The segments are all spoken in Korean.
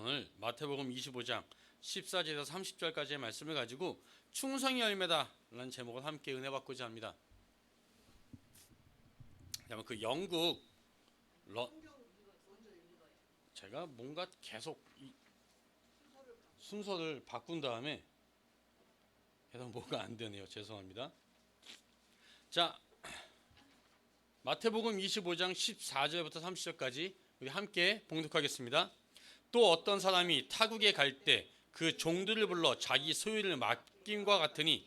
오늘 마태복음 25장 14절에서 30절까지의 말씀을 가지고 충성의 열매다라는 제목을 함께 은혜 받고자 합니다. 그 영국 제가 뭔가 계속 순서를 바꾼 다음에 계속 뭐가 안 되네요. 죄송합니다. 자, 마태복음 25장 14절부터 30절까지 우리 함께 봉독하겠습니다. 또 어떤 사람이 타국에 갈 때 그 종들을 불러 자기 소유를 맡김과 같으니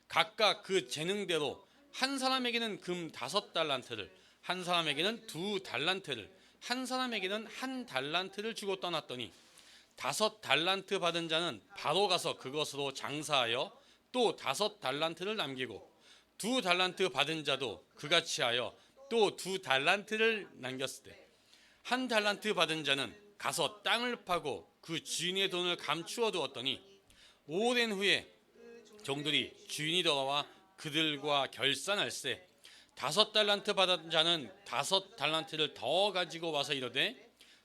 각각 그 재능대로 한 사람에게는 금 5달란트를, 한 사람에게는 2달란트를, 한 사람에게는 1달란트를 주고 떠났더니 5달란트 받은 자는 바로 가서 그것으로 장사하여 또 5달란트를 남기고 2달란트 받은 자도 그같이 하여 또 2달란트를 남겼을 때 1달란트 받은 자는 가서 땅을 파고 그 주인의 돈을 감추어 두었더니 오랜 후에 종들이 주인이 돌아와 그들과 결산할세 5달란트 받은 자는 5달란트를 더 가지고 와서 이르되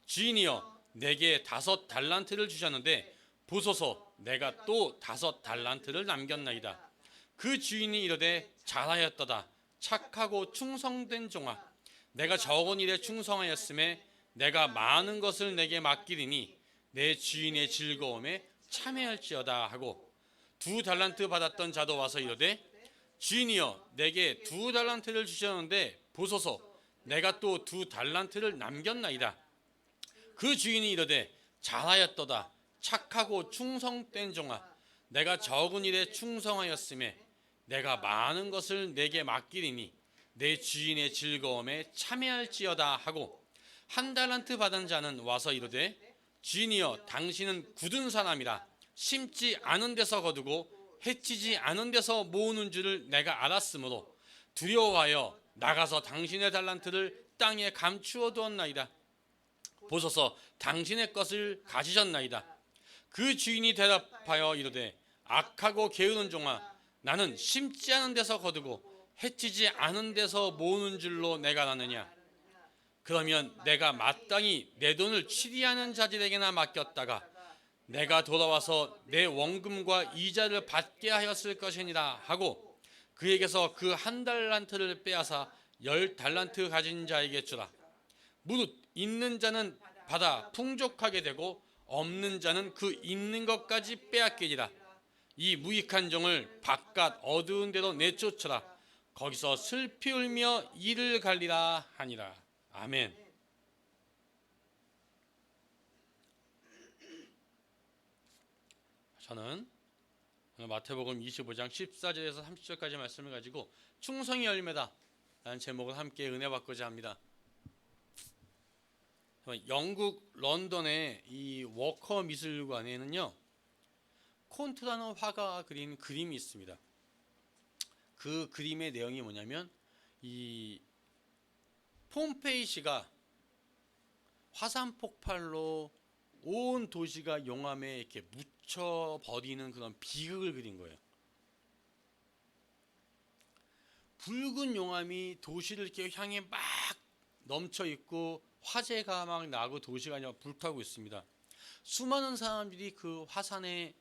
주인이여 내게 5달란트를 주셨는데 보소서 내가 또 5달란트를 남겼나이다. 그 주인이 이르되 잘하였도다 착하고 충성된 종아 내가 적은 일에 충성하였음에 내가 많은 것을 내게 맡기리니 내 주인의 즐거움에 참여할지어다 하고 2달란트 받았던 자도 와서 이르되 주인이여 내게 2달란트를 주셨는데 보소서 내가 또 2달란트를 남겼나이다. 그 주인이 이르되 잘하였도다 착하고 충성된 종아 내가 적은 일에 충성하였음에 내가 많은 것을 내게 맡기리니 내 주인의 즐거움에 참여할지어다 하고 1달란트 받은 자는 와서 이르되 주인이여 당신은 굳은 사람이라 심지 않은 데서 거두고 해치지 않은 데서 모으는 줄을 내가 알았으므로 두려워하여 나가서 당신의 달란트를 땅에 감추어 두었나이다. 보소서 당신의 것을 가지셨나이다. 그 주인이 대답하여 이르되 악하고 게으른 종아 나는 심지 않은 데서 거두고 해치지 않은 데서 모으는 줄로 내가 아느냐. 그러면 내가 마땅히 내 돈을 취리하는 자들에게나 맡겼다가 내가 돌아와서 내 원금과 이자를 받게 하였을 것이니라 하고 그에게서 그 1달란트를 빼앗아 10달란트 가진 자에게 주라. 무릇 있는 자는 받아 풍족하게 되고 없는 자는 그 있는 것까지 빼앗기리라. 이 무익한 종을 바깥 어두운 데로 내쫓으라. 거기서 슬피 울며 이를 갈리라 하니라. 아멘. 저는 마태복음 25장 14절에서 30절까지 말씀을 가지고 충성의 열매다 라는 제목을 함께 은혜 받고자 합니다. 영국 런던의 이 워커 미술관에는요 콘트라는 화가가 그린 그림이 있습니다. 그 그림의 내용이 뭐냐면 이 폼페이시가 화산 폭발로 온 도시가 용암에 이렇게 묻혀 버리는 그런 비극을 그린 거예요. 붉은 용암이 도시를 이렇게 향해 막 넘쳐 있고 화재가 막 나고 도시가 그냥 불타고 있습니다. 수많은 사람들이 그 화산의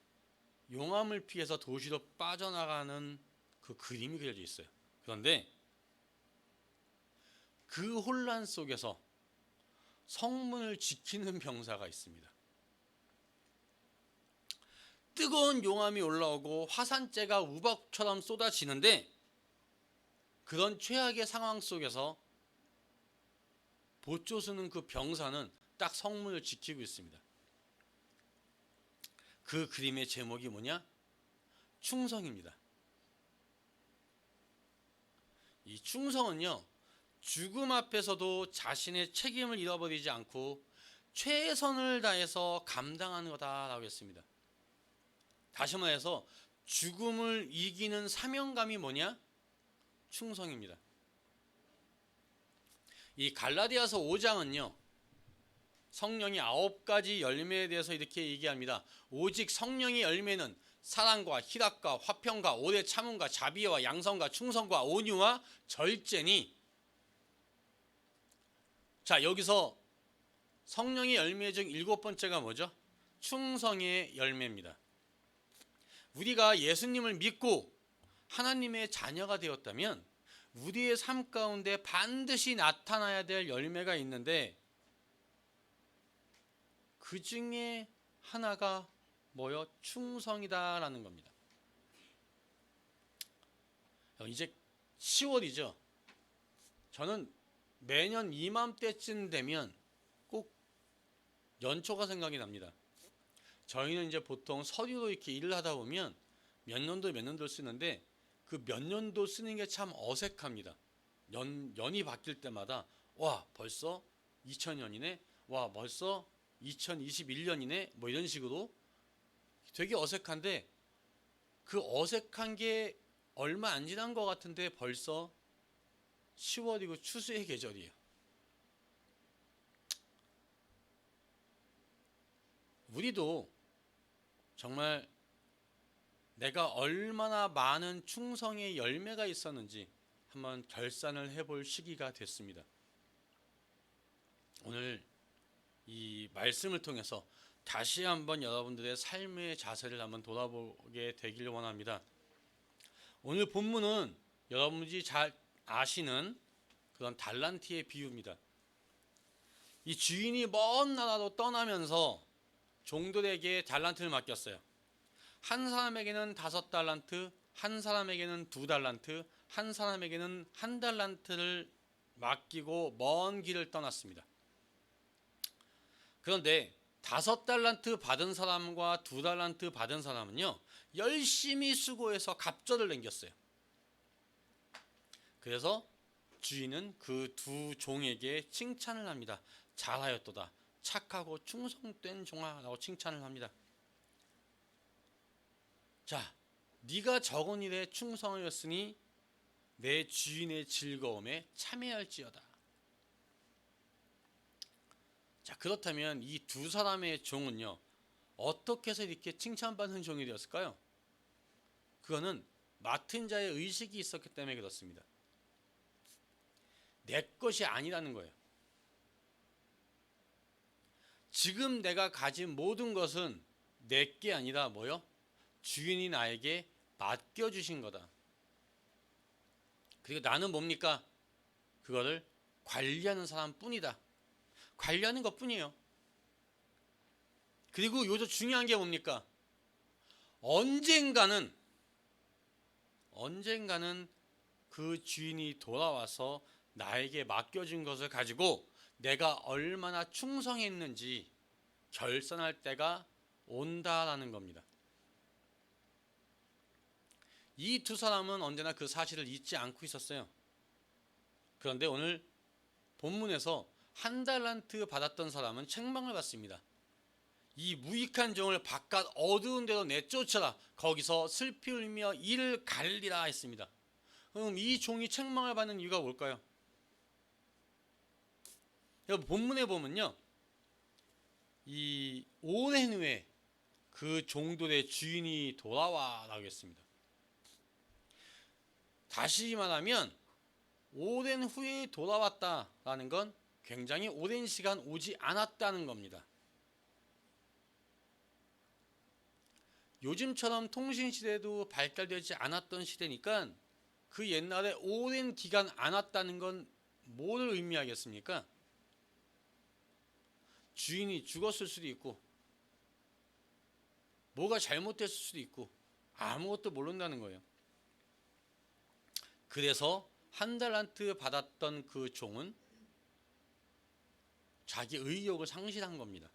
용암을 피해서 도시로 빠져나가는 그 그림이 그려져 있어요. 그런데 그 혼란 속에서 성문을 지키는 병사가 있습니다. 뜨거운 용암이 올라오고 화산재가 우박처럼 쏟아지는데 그런 최악의 상황 속에서 보초 서는 그 병사는 딱 성문을 지키고 있습니다. 그 그림의 제목이 뭐냐? 충성입니다. 이 충성은요 죽음 앞에서도 자신의 책임을 잃어버리지 않고 최선을 다해서 감당하는 거다라고 했습니다. 다시 말해서 죽음을 이기는 사명감이 뭐냐? 충성입니다. 이 갈라디아서 5장은요 성령이 9가지 열매에 대해서 이렇게 얘기합니다. 오직 성령의 열매는 사랑과 희락과 화평과 오래 참음과 자비와 양선과 충성과 온유와 절제니. 자, 여기서 성령의 열매 중 7번째가 뭐죠? 충성의 열매입니다. 우리가 예수님을 믿고 하나님의 자녀가 되었다면 우리의 삶 가운데 반드시 나타나야 될 열매가 있는데 그 중에 하나가 뭐요? 충성이다라는 겁니다. 이제 10월이죠. 저는 매년 이맘때쯤 되면 꼭 연초가 생각이 납니다. 저희는 이제 보통 서류로 이렇게 일을 하다 보면 몇 년도 쓰는데 그 몇 년도 쓰는 게 참 어색합니다. 연이 바뀔 때마다 와 벌써 2000년이네, 와 벌써 2021년이네, 뭐 이런 식으로 되게 어색한데 그 어색한 게 얼마 안 지난 것 같은데 벌써 10월이고 추수의 계절이에요. 우리도 정말 내가 얼마나 많은 충성의 열매가 있었는지 한번 결산을 해볼 시기가 됐습니다. 오늘 이 말씀을 통해서 다시 한번 여러분들의 삶의 자세를 한번 돌아보게 되기를 원합니다. 오늘 본문은 여러분들이 잘 아시는 그런 달란트의 비유입니다. 이 주인이 먼 나라로 떠나면서 종들에게 달란트를 맡겼어요. 한 사람에게는 5달란트, 한 사람에게는 2달란트, 한 사람에게는 1달란트를 맡기고 먼 길을 떠났습니다. 그런데 5달란트 받은 사람과 2달란트 받은 사람은요, 열심히 수고해서 갑절을 남겼어요. 그래서 주인은 그 두 종에게 칭찬을 합니다. 잘하였도다. 착하고 충성된 종아라고 칭찬을 합니다. 자, 네가 적은 일에 충성하였으니 내 주인의 즐거움에 참여할지어다. 자, 그렇다면 이 두 사람의 종은요, 어떻게 해서 이렇게 칭찬받는 종이 되었을까요? 그거는 맡은 자의 의식이 있었기 때문에 그렇습니다. 내 것이 아니라는 거예요. 지금 내가 가진 모든 것은 내 게 아니라 뭐요? 주인이 나에게 맡겨주신 거다. 그리고 나는 뭡니까? 그거를 관리하는 사람뿐이다. 관리하는 것뿐이에요. 그리고 요즘 중요한 게 뭡니까? 언젠가는 그 주인이 돌아와서 나에게 맡겨준 것을 가지고 내가 얼마나 충성했는지 결산할 때가 온다라는 겁니다. 이 두 사람은 언제나 그 사실을 잊지 않고 있었어요. 그런데 오늘 본문에서 1달란트 받았던 사람은 책망을 받습니다. 이 무익한 종을 바깥 어두운 데로 내쫓아라. 거기서 슬피 울며 이를 갈리라 했습니다. 그럼 이 종이 책망을 받는 이유가 뭘까요? 본문에 보면요, 이 오랜 후에 그 종들의 주인이 돌아와라고 했습니다. 다시 말하면 오랜 후에 돌아왔다라는 건 굉장히 오랜 시간 오지 않았다는 겁니다. 요즘처럼 통신시대도 발달되지 않았던 시대니까 그 옛날에 오랜 기간 안 왔다는 건 뭘 의미하겠습니까? 주인이 죽었을 수도 있고 뭐가 잘못됐을 수도 있고 아무것도 모른다는 거예요. 그래서 1달란트 받았던 그 종은 자기 의욕을 상실한 겁니다.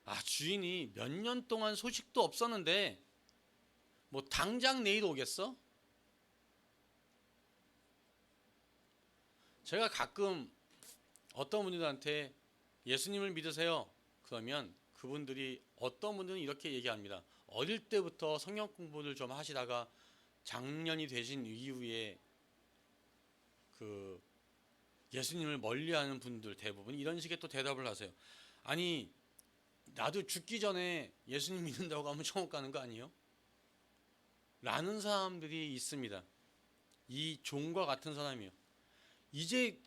아, 주인이 몇 년 동안 소식도 없었는데 뭐 당장 내일 오겠어? 제가 가끔 어떤 분들한테 예수님을 믿으세요. 그러면 그분들이 어떤 분들은 이렇게 얘기합니다. 어릴 때부터 성경 공부를 좀 하시다가 장년이 되신 이후에 그 예수님을 멀리하는 분들 대부분 이런 식의 또 대답을 하세요. 아니, 나도 죽기 전에 예수님 믿는다고 하면 천국 가는 거 아니에요? 라는 사람들이 있습니다. 이 종과 같은 사람이요. 이제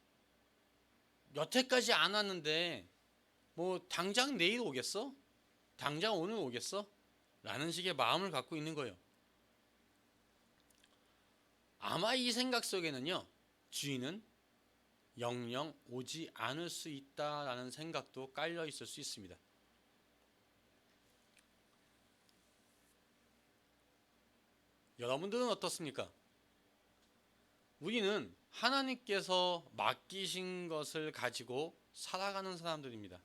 여태까지 안 왔는데 뭐 당장 내일 오겠어? 당장 오늘 오겠어? 라는 식의 마음을 갖고 있는 거예요. 아마 이 생각 속에는요, 주인은 영영 오지 않을 수 있다라는 생각도 깔려 있을 수 있습니다. 여러분들은 어떻습니까? 우리는 하나님께서 맡기신 것을 가지고 살아가는 사람들입니다.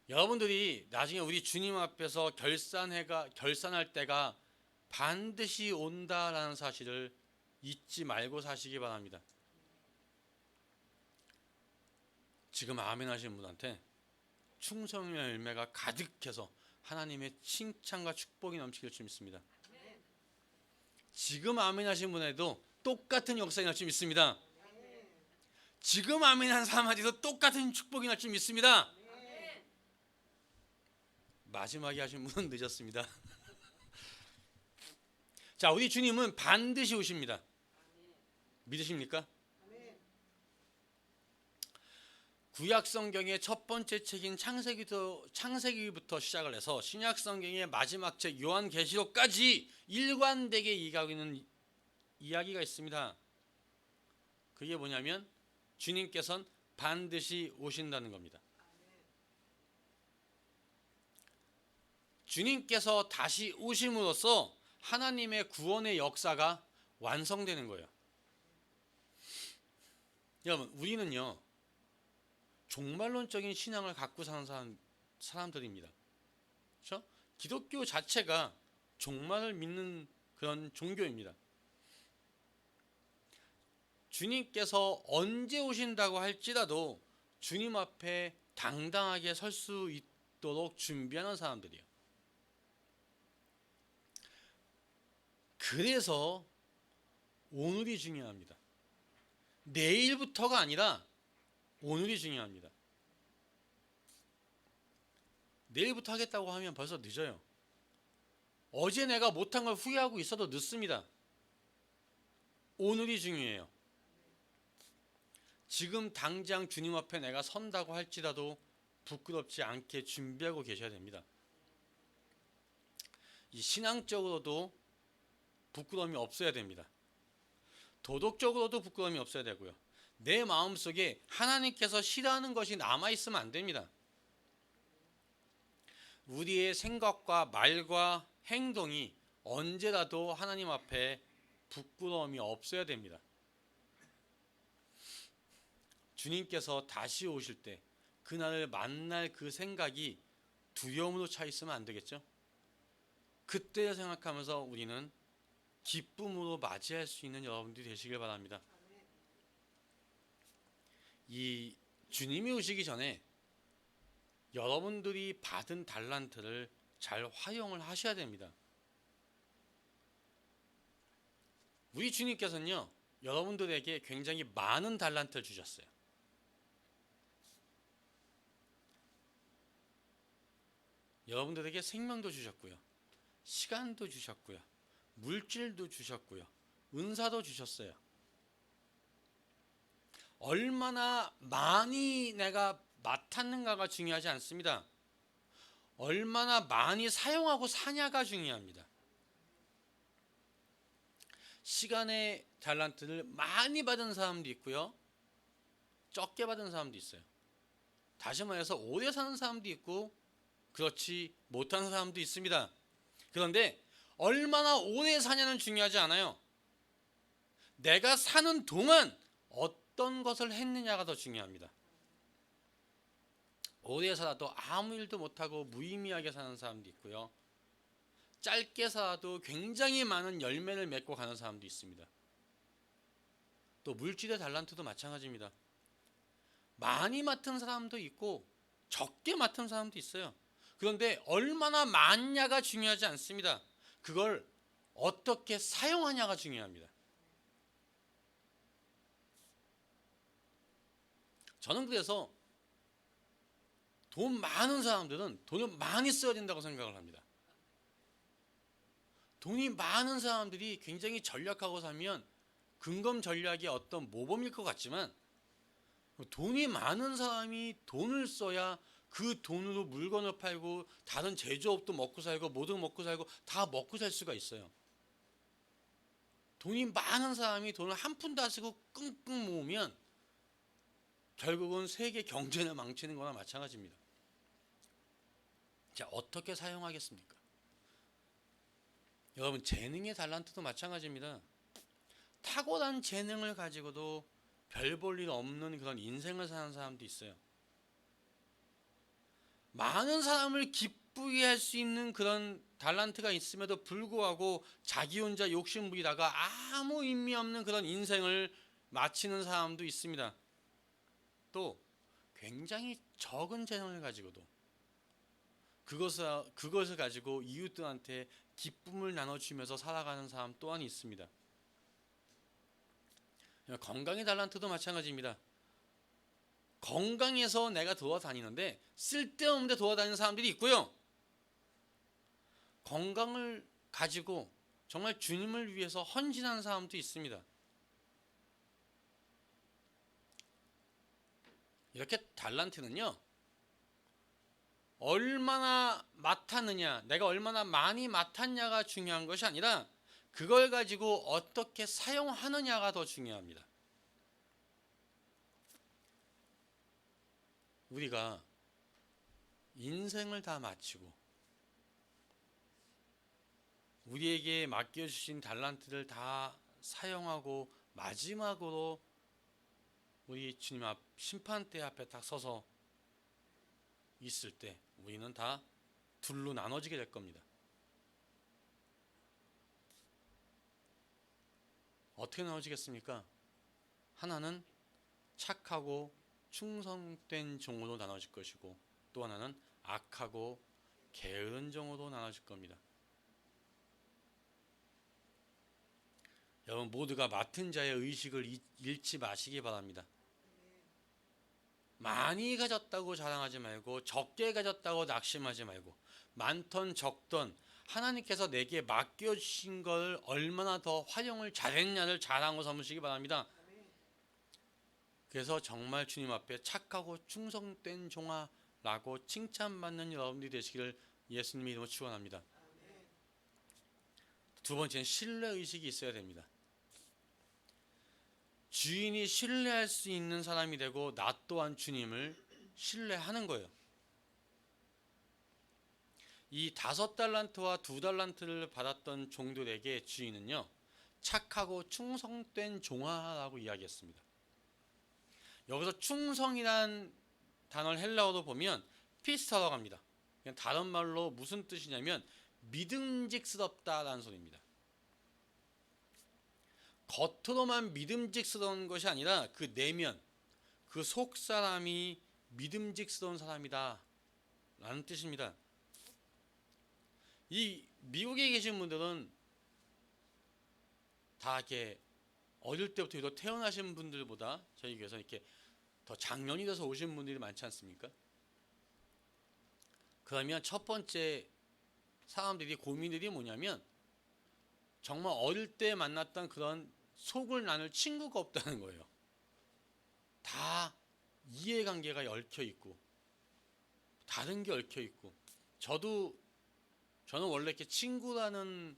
여러분들이 나중에 우리 주님 앞에서 결산할 때가 반드시 온다라는 사실을 잊지 말고 사시기 바랍니다. 지금 아멘 하시는 분한테 충성의 열매가 가득해서 하나님의 칭찬과 축복이 넘치길 줄 믿습니다. 지금 아멘 하신 분에도 똑같은 역사가 날 줄 믿습니다. 지금 아멘 한 사람한테도 똑같은 축복이 날 줄 믿습니다. 마지막에 하신 분은 늦었습니다. 자, 우리 주님은 반드시 오십니다. 믿으십니까? 구약 성경의 첫 번째 책인 창세기부터 시작을 해서 신약 성경의 마지막 책 요한계시록까지 일관되게 이어가고 있는 이야기가 있습니다. 그게 뭐냐면 주님께서는 반드시 오신다는 겁니다. 주님께서 다시 오심으로써 하나님의 구원의 역사가 완성되는 거예요. 여러분, 우리는요, 종말론적인 신앙을 갖고 사는 사람들입니다. 그렇죠? 기독교 자체가 종말을 믿는 그런 종교입니다. 주님께서 언제 오신다고 할지라도 주님 앞에 당당하게 설 수 있도록 준비하는 사람들이에요. 그래서 오늘이 중요합니다. 내일부터가 아니라 오늘이 중요합니다. 내일부터 하겠다고 하면 벌써 늦어요. 어제 내가 못한 걸 후회하고 있어도 늦습니다. 오늘이 중요해요. 지금 당장 주님 앞에 내가 선다고 할지라도 부끄럽지 않게 준비하고 계셔야 됩니다. 이 신앙적으로도 부끄러움이 없어야 됩니다. 도덕적으로도 부끄러움이 없어야 되고요. 내 마음속에 하나님께서 싫어하는 것이 남아있으면 안 됩니다. 우리의 생각과 말과 행동이 언제라도 하나님 앞에 부끄러움이 없어야 됩니다. 주님께서 다시 오실 때 그날을 만날 그 생각이 두려움으로 차 있으면 안 되겠죠? 그때를 생각하면서 우리는 기쁨으로 맞이할 수 있는 여러분들이 되시길 바랍니다. 이 주님이 오시기 전에 여러분들이 받은 달란트를 잘 활용을 하셔야 됩니다. 우리 주님께서는요, 여러분들에게 굉장히 많은 달란트를 주셨어요. 여러분들에게 생명도 주셨고요, 시간도 주셨고요, 물질도 주셨고요, 은사도 주셨어요. 얼마나 많이 내가 맡았는가가 중요하지 않습니다. 얼마나 많이 사용하고 사냐가 중요합니다. 시간의 달란트를 많이 받은 사람도 있고요, 적게 받은 사람도 있어요. 다시 말해서 오래 사는 사람도 있고 그렇지 못한 사람도 있습니다. 그런데 얼마나 오래 사냐는 중요하지 않아요. 내가 사는 동안 어떤 것을 했느냐가 더 중요합니다. 오래 살아도 아무 일도 못하고 무의미하게 사는 사람도 있고요, 짧게 살아도 굉장히 많은 열매를 맺고 가는 사람도 있습니다. 또 물질의 달란트도 마찬가지입니다. 많이 맡은 사람도 있고 적게 맡은 사람도 있어요. 그런데 얼마나 많냐가 중요하지 않습니다. 그걸 어떻게 사용하냐가 중요합니다. 저는 그래서 돈 많은 사람들은 돈을 많이 써야 된다고 생각을 합니다. 돈이 많은 사람들이 굉장히 전략하고 살면 근검 전략이 어떤 모범일 것 같지만 돈이 많은 사람이 돈을 써야 그 돈으로 물건을 팔고 다른 제조업도 먹고 살고 모든 먹고 살고 다 먹고 살 수가 있어요. 돈이 많은 사람이 돈을 한 푼도 안 쓰고 끙끙 모으면 결국은 세계 경제를 망치는 거나 마찬가지입니다. 자, 어떻게 사용하겠습니까? 여러분, 재능의 달란트도 마찬가지입니다. 탁월한 재능을 가지고도 별 볼 일 없는 그런 인생을 사는 사람도 있어요. 많은 사람을 기쁘게 할 수 있는 그런 달란트가 있음에도 불구하고 자기 혼자 욕심 부리다가 아무 의미 없는 그런 인생을 마치는 사람도 있습니다. 또 굉장히 적은 재능을 가지고도 그것을 가지고 이웃들한테 기쁨을 나눠주면서 살아가는 사람 또한 있습니다. 건강의 달란트도 마찬가지입니다. 건강해서 내가 돌아다니는데 쓸데없는 데 돌아다니는 사람들이 있고요. 건강을 가지고 정말 주님을 위해서 헌신하는 사람도 있습니다. 이렇게 달란트는요, 얼마나 맡았느냐, 내가 얼마나 많이 맡았냐가 중요한 것이 아니라 그걸 가지고 어떻게 사용하느냐가 더 중요합니다. 우리가 인생을 다 마치고 우리에게 맡겨주신 달란트를 다 사용하고 마지막으로 우리 주님 앞 심판대 앞에 딱 서서 있을 때 우리는 다 둘로 나눠지게 될 겁니다. 어떻게 나눠지겠습니까? 하나는 착하고 충성된 종으로 나눠질 것이고 또 하나는 악하고 게으른 종으로 나눠질 겁니다. 여러분 모두가 맡은 자의 의식을 잃지 마시기 바랍니다. 많이 가졌다고 자랑하지 말고 적게 가졌다고 낙심하지 말고 많던 적던 하나님께서 내게 맡겨주신 걸 얼마나 더 활용을 잘했냐를 자랑으로 삼으시기 바랍니다. 그래서 정말 주님 앞에 착하고 충성된 종아라고 칭찬받는 여러분들이 되시기를 예수님의 이름으로 축원합니다. 두 번째는 신뢰의식이 있어야 됩니다. 주인이 신뢰할 수 있는 사람이 되고 나 또한 주님을 신뢰하는 거예요. 이 5달란트와 2달란트를 받았던 종들에게 주인은요, 착하고 충성된 종아라고 이야기했습니다. 여기서 충성이란 단어를 헬라어로 보면 피스타라고 합니다. 그냥 다른 말로 무슨 뜻이냐면 믿음직스럽다라는 소리입니다. 겉으로만 믿음직스러운 것이 아니라 그 내면, 그 속 사람이 믿음직스러운 사람이다 라는 뜻입니다. 이 미국에 계신 분들은 다 이렇게 어릴 때부터 유독 태어나신 분들보다 저희 교회에서 이렇게 더 장년이 돼서 오신 분들이 많지 않습니까? 그러면 첫 번째 사람들이 고민들이 뭐냐면 정말 어릴 때 만났던 그런 속을 나눌 친구가 없다는 거예요. 다 이해관계가 얽혀 있고 다른 게 얽혀 있고 저는 원래 이렇게 친구라는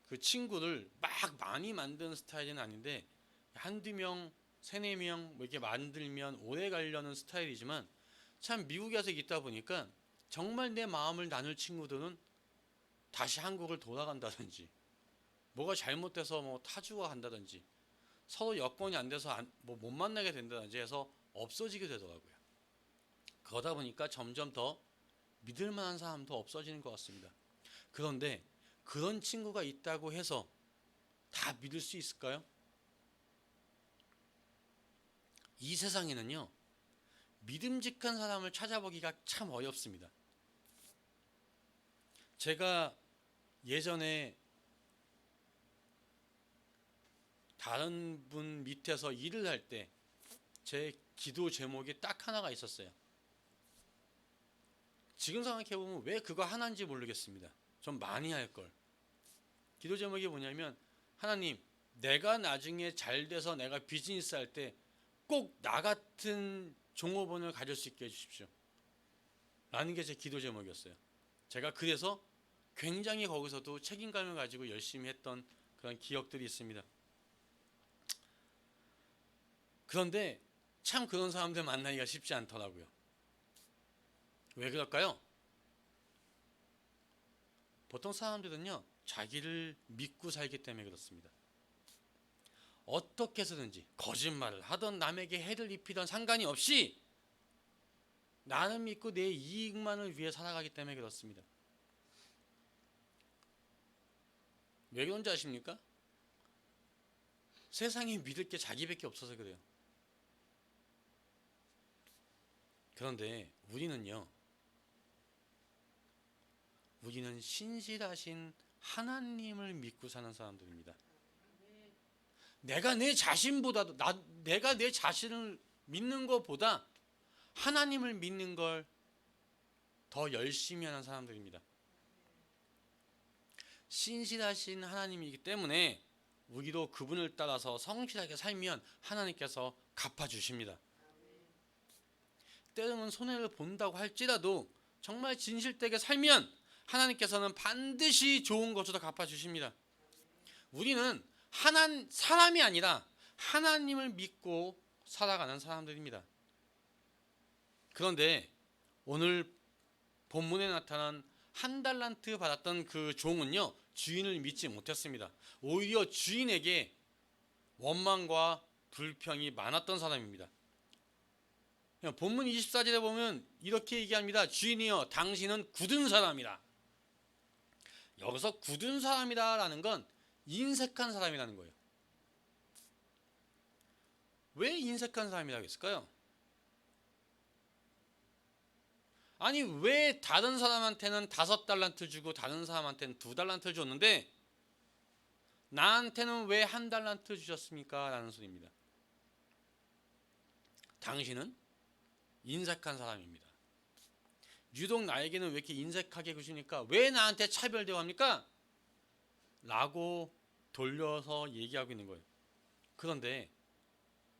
그 친구를 막 많이 만드는 스타일은 아닌데 한두 명, 세네 명 뭐 이렇게 만들면 오래 가려는 스타일이지만 참 미국에 와서 있다 보니까 정말 내 마음을 나눌 친구들은 다시 한국을 돌아간다든지 뭐가 잘못돼서 뭐 타주가 간다든지 서로 여건이 안 돼서 못 만나게 된다든지 해서 없어지게 되더라고요. 그러다 보니까 점점 더 믿을 만한 사람도 없어지는 것 같습니다. 그런데 그런 친구가 있다고 해서 다 믿을 수 있을까요? 이 세상에는요, 믿음직한 사람을 찾아보기가 참 어렵습니다. 제가 예전에 다른 분 밑에서 일을 할 때 제 기도 제목이 딱 하나가 있었어요. 지금 생각해보면 왜 그거 하나인지 모르겠습니다. 좀 많이 할 걸. 기도 제목이 뭐냐면 하나님, 내가 나중에 잘 돼서 내가 비즈니스 할 때 꼭 나 같은 종업원을 가질 수 있게 해주십시오 라는 게 제 기도 제목이었어요. 제가 그래서 굉장히 거기서도 책임감을 가지고 열심히 했던 그런 기억들이 있습니다. 그런데 참 그런 사람들 만나기가 쉽지 않더라고요. 왜 그럴까요? 보통 사람들은요, 자기를 믿고 살기 때문에 그렇습니다. 어떻게 해서든지 거짓말을 하던 남에게 해를 입히던 상관이 없이 나는 믿고 내 이익만을 위해 살아가기 때문에 그렇습니다. 왜 그런지 아십니까? 세상에 믿을 게 자기밖에 없어서 그래요. 그런데 우리는 신실하신 하나님을 믿고 사는 사람들입니다. 내가 내 자신보다도 내가 내 자신을 믿는 것보다 하나님을 믿는 걸 더 열심히 하는 사람들입니다. 신실하신 하나님이기 때문에 우리도 그분을 따라서 성실하게 살면 하나님께서 갚아주십니다. 때로는 손해를 본다고 할지라도 정말 진실되게 살면 하나님께서는 반드시 좋은 것으로 갚아주십니다. 우리는 사람이 아니라 하나님을 믿고 살아가는 사람들입니다. 그런데 오늘 본문에 나타난 한 달란트 받았던 그 종은요, 주인을 믿지 못했습니다. 오히려 주인에게 원망과 불평이 많았던 사람입니다. 본문 24절에 보면 이렇게 얘기합니다. 주인이여, 당신은 굳은 사람이라. 여기서 굳은 사람이라는 건 인색한 사람이라는 거예요. 왜 인색한 사람이라고 했을까요? 아니, 왜 다른 사람한테는 5달란트 주고 다른 사람한테는 2달란트를 줬는데 나한테는 왜 1달란트 주셨습니까? 라는 소리입니다. 당신은 인색한 사람입니다. 유독 나에게는 왜 이렇게 인색하게 구십니까? 왜 나한테 차별 대우합니까? 라고 돌려서 얘기하고 있는 거예요. 그런데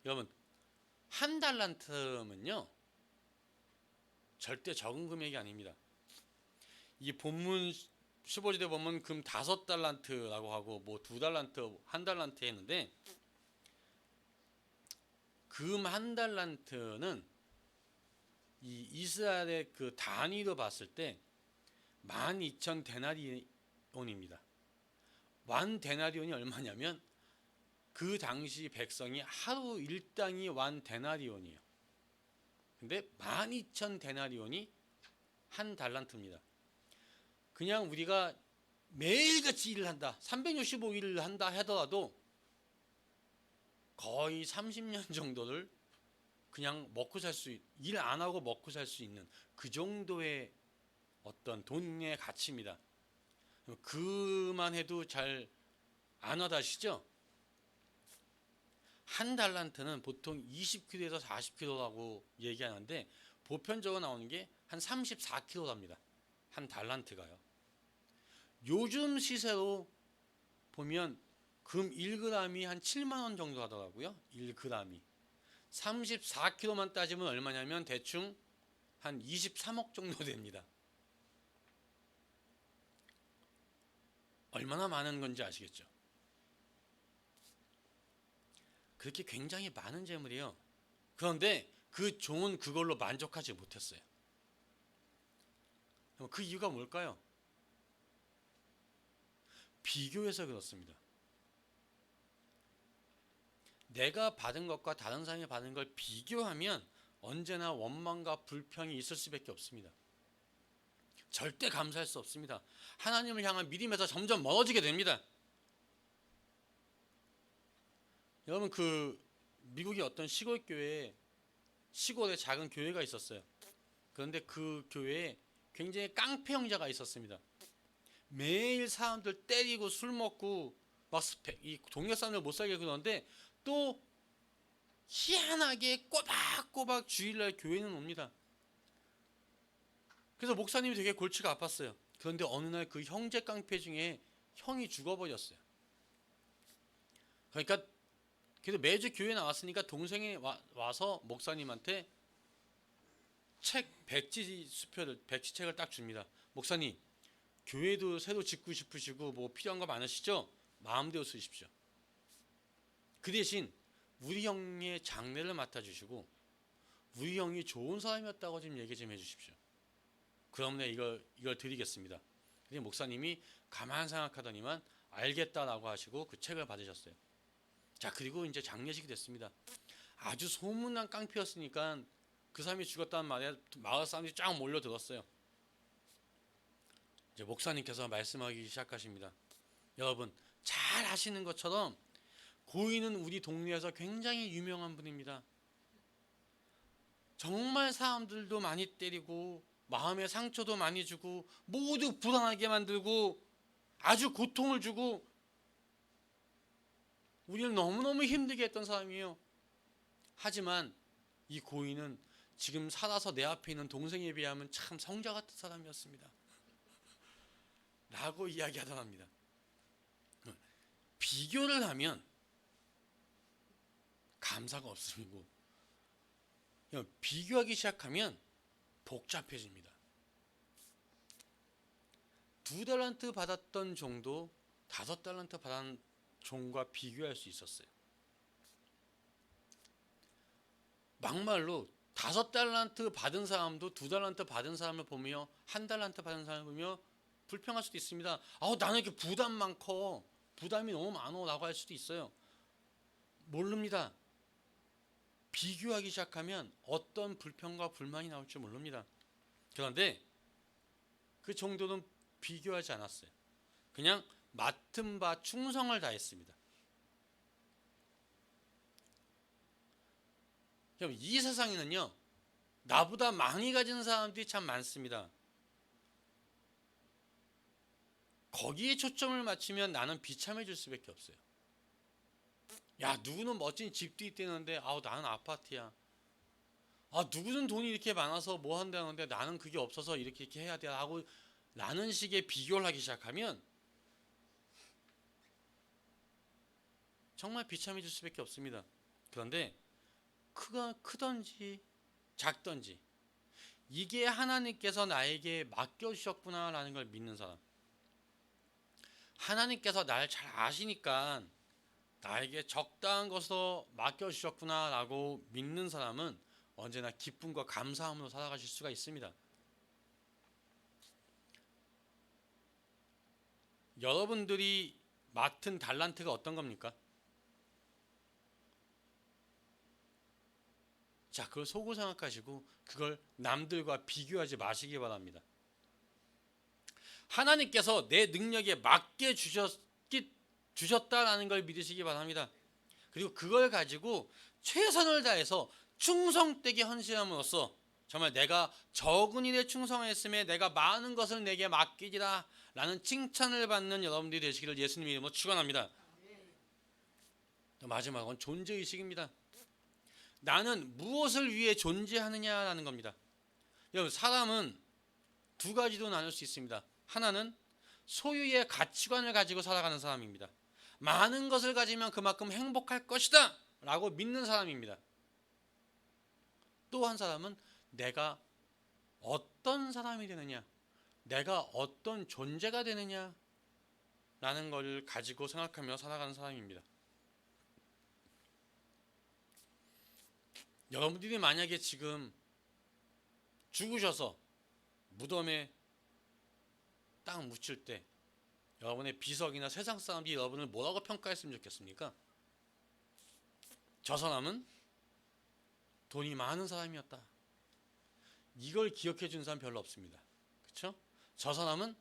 여러분, 1달란트면요 절대 적은 금액이 아닙니다. 이 본문 15절에 보면 금 5달란트라고 하고 뭐 2달란트, 1달란트 했는데 금 1달란트는 이 이스라엘의 그 단위로 봤을 때 12,000데나리온입니다. 1데나리온이 얼마냐면 그 당시 백성이 하루 일당이 1데나리온이에요. 근데 12,000데나리온이 1달란트입니다. 그냥 우리가 매일같이 일을 한다, 365일을 한다 하더라도 거의 30년 정도를 그냥 먹고 살 수, 일 안 하고 먹고 살 수 있는 그 정도의 어떤 돈의 가치입니다. 그만 해도 잘 안 와닿으시죠? 1달란트는 보통 20kg에서 40kg라고 얘기하는데 보편적으로 나오는 게 한 34kg랍니다. 1달란트가요. 요즘 시세로 보면 금 1g이 한 7만 원 정도 하더라고요. 1g이. 34kg만 따지면 얼마냐면 대충 한 23억 정도 됩니다. 얼마나 많은 건지 아시겠죠? 그렇게 굉장히 많은 재물이에요. 그런데 그 종은 그걸로 만족하지 못했어요. 그 이유가 뭘까요? 비교해서 그렇습니다. 내가 받은 것과 다른 사람이 받은 걸 비교하면 언제나 원망과 불평이 있을 수밖에 없습니다. 절대 감사할 수 없습니다. 하나님을 향한 믿음에서 점점 멀어지게 됩니다. 여러분, 그 미국의 어떤 시골 교회에 시골에 작은 교회가 있었어요. 그런데 그 교회에 굉장히 깡패 형제가 있었습니다. 매일 사람들 때리고 술 먹고 막 이 동네 사람들 못 살게 그러는데 또 희한하게 꼬박꼬박 주일날 교회는 옵니다. 그래서 목사님이 되게 골치가 아팠어요. 그런데 어느 날 그 형제 깡패 중에 형이 죽어버렸어요. 그러니까 그래서 매주 교회 나왔으니까 동생이 와서 목사님한테 책 백지책을 딱 줍니다. 목사님, 교회도 새로 짓고 싶으시고 뭐 필요한 거 많으시죠? 마음대로 쓰십시오. 그 대신 우리 형의 장례를 맡아주시고 우리 형이 좋은 사람이었다고 좀 얘기 좀 해주십시오. 그럼 내가 이걸 드리겠습니다. 근데 목사님이 가만 생각하더니만 알겠다라고 하시고 그 책을 받으셨어요. 자, 그리고 이제 장례식이 됐습니다. 아주 소문난 깡패였으니까 그 사람이 죽었다는 말에 마을 사람들이 쫙 몰려들었어요. 이제 목사님께서 말씀하기 시작하십니다. 여러분, 잘 아시는 것처럼 고인은 우리 동네에서 굉장히 유명한 분입니다. 정말 사람들도 많이 때리고 마음의 상처도 많이 주고 모두 불안하게 만들고 아주 고통을 주고 우리를 너무너무 힘들게 했던 사람이에요. 하지만 이 고인은 지금 살아서 내 앞에 있는 동생에 비하면 참 성자 같은 사람이었습니다. 라고 이야기하더랍니다. 비교를 하면 감사가 없으고 비교하기 시작하면 복잡해집니다. 2달란트 받았던 종도 5달란트 받은 종과 비교할 수 있었어요. 막말로 5달란트 받은 사람도 2달란트 받은 사람을 보며 1달란트 받은 사람을 보며 불평할 수도 있습니다. 나는 이렇게 부담 많고 부담이 너무 많어 라고 할 수도 있어요. 모릅니다. 비교하기 시작하면 어떤 불평과 불만이 나올지 모릅니다. 그런데 그 정도는 비교하지 않았어요. 그냥 맡은 바 충성을 다했습니다. 이 세상에는요, 나보다 많이 가진 사람들이 참 많습니다. 거기에 초점을 맞추면 나는 비참해질 수밖에 없어요. 야, 누구는 멋진 집도 있다는데 나는 아파트야. 누구는 돈이 이렇게 많아서 뭐 한다는데 나는 그게 없어서 이렇게 해야 돼 하고 라는 식의 비교를 하기 시작하면 정말 비참해질 수밖에 없습니다. 그런데 크던지 작던지 이게 하나님께서 나에게 맡겨주셨구나라는 걸 믿는 사람, 하나님께서 날 잘 아시니까 나에게 적당한 것으로 맡겨주셨구나라고 믿는 사람은 언제나 기쁨과 감사함으로 살아가실 수가 있습니다. 여러분들이 맡은 달란트가 어떤 겁니까? 자, 그걸 속으로 생각하시고 그걸 남들과 비교하지 마시기 바랍니다. 하나님께서 내 능력에 맞게 주셨다라는 걸 믿으시기 바랍니다. 그리고 그걸 가지고 최선을 다해서 충성되게 헌신함으로써 정말 내가 적은 일에 충성했음에 내가 많은 것을 내게 맡기리라 라는 칭찬을 받는 여러분들이 되시기를 예수님의 이름으로 축원합니다. 마지막은 존재의식입니다. 나는 무엇을 위해 존재하느냐라는 겁니다. 여러분, 사람은 두 가지로 나눌 수 있습니다. 하나는 소유의 가치관을 가지고 살아가는 사람입니다. 많은 것을 가지면 그만큼 행복할 것이다 라고 믿는 사람입니다. 또 한 사람은 내가 어떤 사람이 되느냐, 내가 어떤 존재가 되느냐 라는 걸 가지고 생각하며 살아가는 사람입니다. 여러분들이 만약에 지금 죽으셔서 무덤에 딱 묻힐 때 여러분의 비석이나 세상 사람들이 여러분을 뭐라고 평가했으면 좋겠습니까? 저 사람은 돈이 많은 사람이었다. 이걸 기억해 준 사람 별로 없습니다. 그렇죠? 저 사람은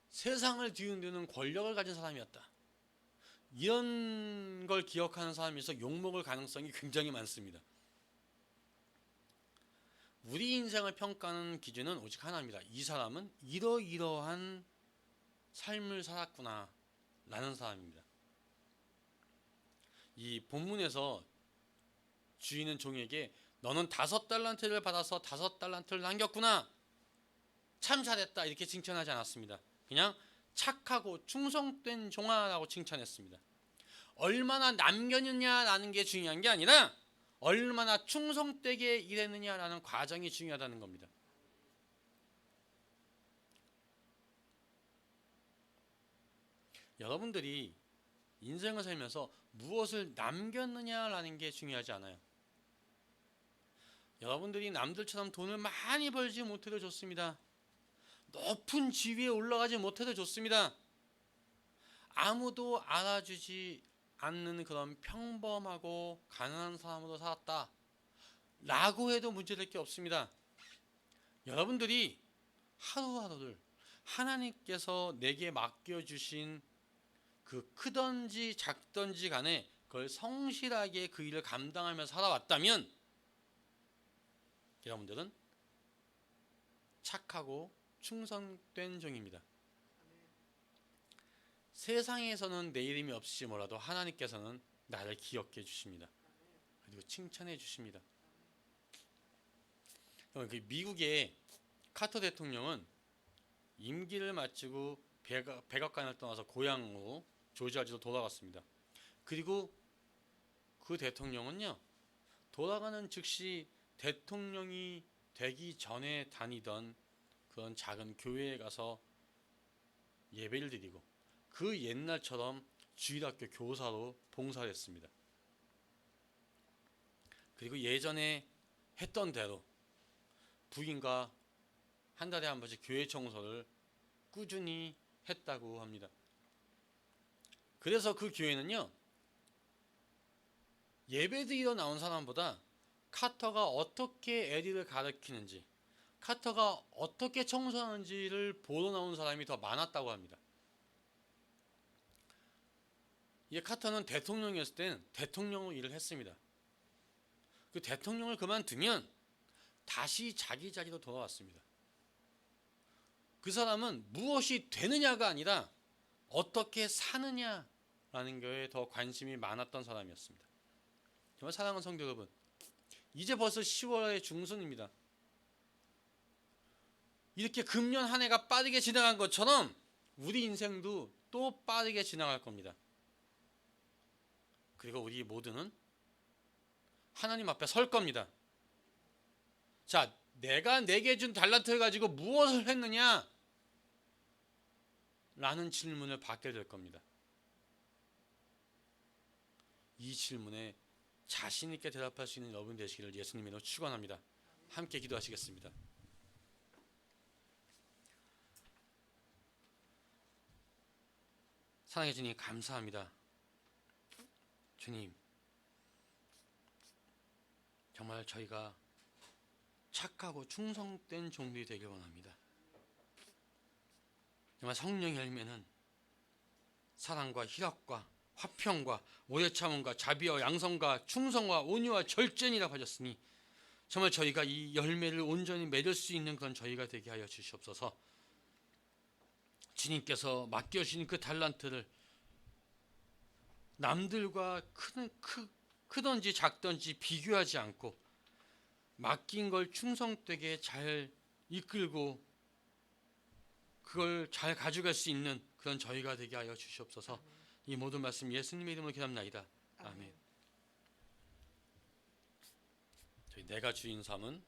세상을 뒤흔드는 권력을 가진 사람이었다. 이런 걸 기억하는 사람에서 욕먹을 가능성이 굉장히 많습니다. 우리 인생을 평가하는 기준은 오직 하나입니다. 이 사람은 이러이러한 삶을 살았구나 라는 사람입니다. 이 본문에서 주인은 종에게 너는 5달란트를 받아서 5달란트를 남겼구나, 참 잘했다 이렇게 칭찬하지 않았습니다. 그냥 착하고 충성된 종아라고 칭찬했습니다. 얼마나 남겼느냐라는 게 중요한 게 아니라 얼마나 충성되게 일했느냐라는 과정이 중요하다는 겁니다. 여러분들이 인생을 살면서 무엇을 남겼느냐라는 게 중요하지 않아요. 여러분들이 남들처럼 돈을 많이 벌지 못해도 좋습니다. 높은 지위에 올라가지 못해도 좋습니다. 아무도 알아주지 않는 그런 평범하고 가난한 사람으로 살았다 라고 해도 문제될 게 없습니다. 여러분들이 하루하루를 하나님께서 내게 맡겨주신 그 크던지 작던지 간에 그걸 성실하게 그 일을 감당하며 살아왔다면 여러분들은 착하고 충성된 종입니다. 세상에서는 내 이름이 없을지 몰라도 하나님께서는 나를 기억해 주십니다. 그리고 칭찬해 주십니다. 그 미국의 카터 대통령은 임기를 마치고 백악관을 떠나서 고향으로 조지아주로 돌아갔습니다. 그리고 그 대통령은요, 돌아가는 즉시 대통령이 되기 전에 다니던 그런 작은 교회에 가서 예배를 드리고 그 옛날처럼 주일학교 교사로 봉사를 했습니다. 그리고 예전에 했던 대로 부인과 한 달에 한 번씩 교회 청소를 꾸준히 했다고 합니다. 그래서 그 교회는요, 예배드리러 나온 사람보다 카터가 어떻게 에디를 가르치는지, 카터가 어떻게 청소하는지를 보러 나온 사람이 더 많았다고 합니다. 이 카터는 대통령이었을 때는 대통령으로 일을 했습니다. 그 대통령을 그만두면 다시 자기 자리로 돌아왔습니다. 그 사람은 무엇이 되느냐가 아니라 어떻게 사느냐라는 것에 더 관심이 많았던 사람이었습니다. 정말 사랑하는 성도 여러분, 이제 벌써 10월의 중순입니다. 이렇게 금년 한 해가 빠르게 지나간 것처럼 우리 인생도 또 빠르게 지나갈 겁니다. 그리고 우리 모두는 하나님 앞에 설 겁니다. 자, 내가 내게 준 달란트를 가지고 무엇을 했느냐? 라는 질문을 받게 될 겁니다. 이 질문에 자신 있게 대답할 수 있는 여러분 되시기를 예수님으로 축원합니다. 함께 기도하시겠습니다. 사랑해 주님, 감사합니다. 주님, 정말 저희가 착하고 충성된 종들이 되길 원합니다. 정말 성령의 열매는 사랑과 희락과 화평과 오래 참음과 자비와 양성과 충성과 온유와 절제니라 하셨으니 정말 저희가 이 열매를 온전히 맺을 수 있는 그런 저희가 되게 하여 주시옵소서. 주님께서 맡겨주신 그 달란트를 남들과 크든지 작든지 비교하지 않고 맡긴 걸 충성되게 잘 이끌고 그걸 잘 가져갈 수 있는 그런 저희가 되게 하여 주시옵소서. 이 모든 말씀 예수님의 이름으로 기도합나이다. 아멘. 저희 내가 주인 삶은